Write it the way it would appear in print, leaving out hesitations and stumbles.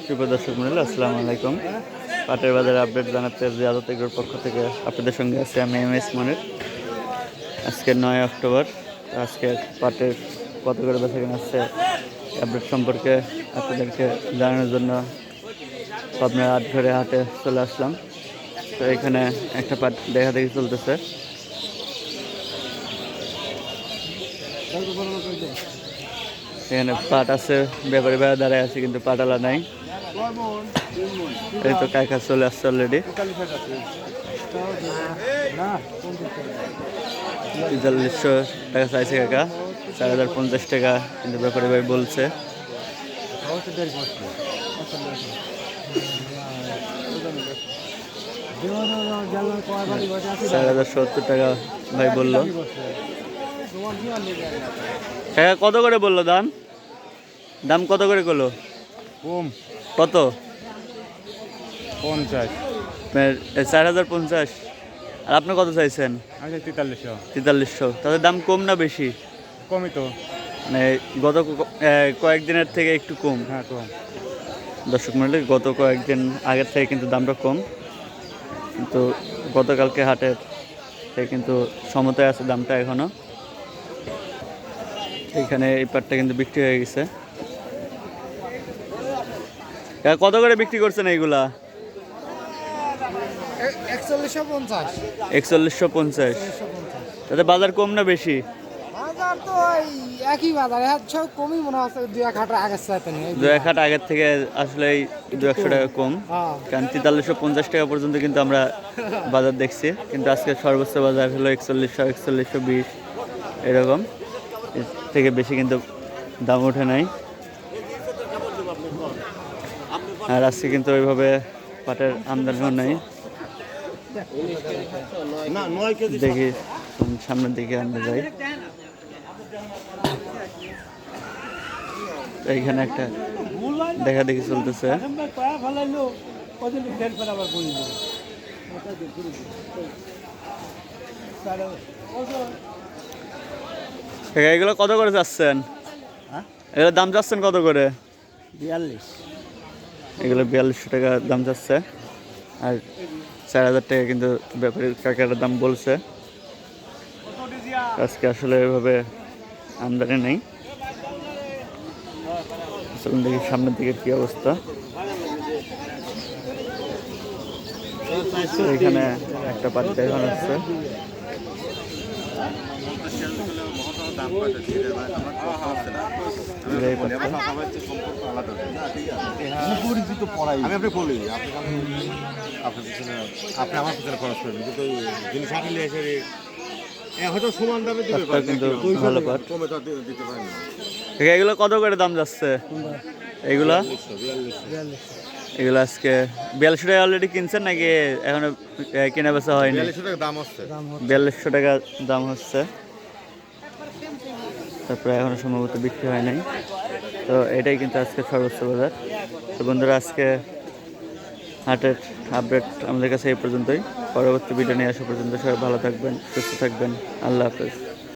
শুভ দর্শক মন্ডলী, আসসালামু আলাইকুম। পাটের বাজারে আপডেট জানাতে জিয়াদত এগ্রোর পক্ষ থেকে আপনাদের সঙ্গে আছি আমি MS মনির। আজকে 9 অক্টোবর। আজকে পাটের কত করে বেচাকেনা আসছে আপডেট সম্পর্কে আপনাদেরকে জানানোর জন্য আপনার হাট ঘরে হাটে চলে আসলাম। তো এখানে একটা পাট দেখা দেখি চলতেছে। এখানে পাট আছে, ব্যাপারী ভাইয়া দাঁড়ায় আছে, কিন্তু পাটালা নাই। এই তো কাকা চলে আসছে অলরেডি। ৪৫০০ টাকা চাইছে কাকা, ৪০৫০ টাকা কিন্তু ব্যাপারী ভাই বলছে। ৪০৭০ টাকা ভাই বললো। কাকা কত করে বললো দাম? দাম কত করে করলো? কম কত? 50। ৪০৫০। আর আপনি কত চাইছেন? আচ্ছা 4300। ৪৩০০। তাদের দাম কম না বেশি? কমই তো, মানে গত কয়েকদিনের থেকে একটু কম। হ্যাঁ কম। দর্শক মন্ডলী, গত কয়েকদিন আগের থেকে কিন্তু দামটা কম, কিন্তু গতকালকে হাটের থেকে কিন্তু সমতায় আছে দামটা এখনো। এখানে এই পাটটা কিন্তু বিক্রি হয়ে গেছে। কত করে বিক্রি করছেন এইগুলা? ৪১৫০। তাতে বাজার কম না বেশি? বাজার তো একই বাজার, সব কমই মনে হচ্ছে। ২-১ হাট আগের চাইতে নেই, ২-১ হাট আগের থেকে আসলে ২-১০০ টাকা কম। কারণ ৪৩৫০ টাকা পর্যন্ত কিন্তু আমরা বাজার দেখছি, কিন্তু আজকে সর্বোচ্চ বাজার হলো ৪১০০, ৪১২০ এরকম। এর থেকে বেশি কিন্তু দাম ওঠে নাই। আর আজকে কিন্তু ওইভাবে পাটের আমদানিও নেই। দেখি সামনের দিকে আমরা যাই। এইখানে একটা দেখা দেখি চলতেছে। এগুলো কত করে যাচ্ছেন? এগুলোর দাম যাচ্ছেন কত করে? ৪২। এগুলো ৪২০০ টাকা দাম যাচ্ছে। আর ৪০০০ টাকা কিন্তু ব্যাপারী কাকার দাম বলছে। আজকে আসলে এভাবে আমদানি নেই। চলুন দেখি সামনের দিকে কি অবস্থা। এখানে একটা পাট দেখানো হচ্ছে। আমি আপনি বলি আপনি আমার পিছনে খরচ করবেন, কিন্তু জিনিস আনলে এসে হয়তো সমান দামে দিতে পারেন, কিন্তু ভালো পাট। কমে তো দিতে পারেন না। এগুলো কত করে দাম যাচ্ছে? এগুলা এগুলো আজকে ৪২০০ টাকা অলরেডি কিনছেন নাকি এখনো কেনা বেচা হয়নি? ৪২০০ টাকা দাম হচ্ছে। ৪২০০ টাকা দাম হচ্ছে। তারপরে এখনো সম্ভবত বিক্রি হয় নাই। তো এটাই কিন্তু আজকে সর্বোচ্চ বাজার। তো বন্ধুরা, আজকে হাটের আপডেট আমাদের কাছে এই পর্যন্তই। পরবর্তী ভিডিও নিয়ে আসা পর্যন্ত সবাই ভালো থাকবেন, সুস্থ থাকবেন। আল্লাহ হাফেজ।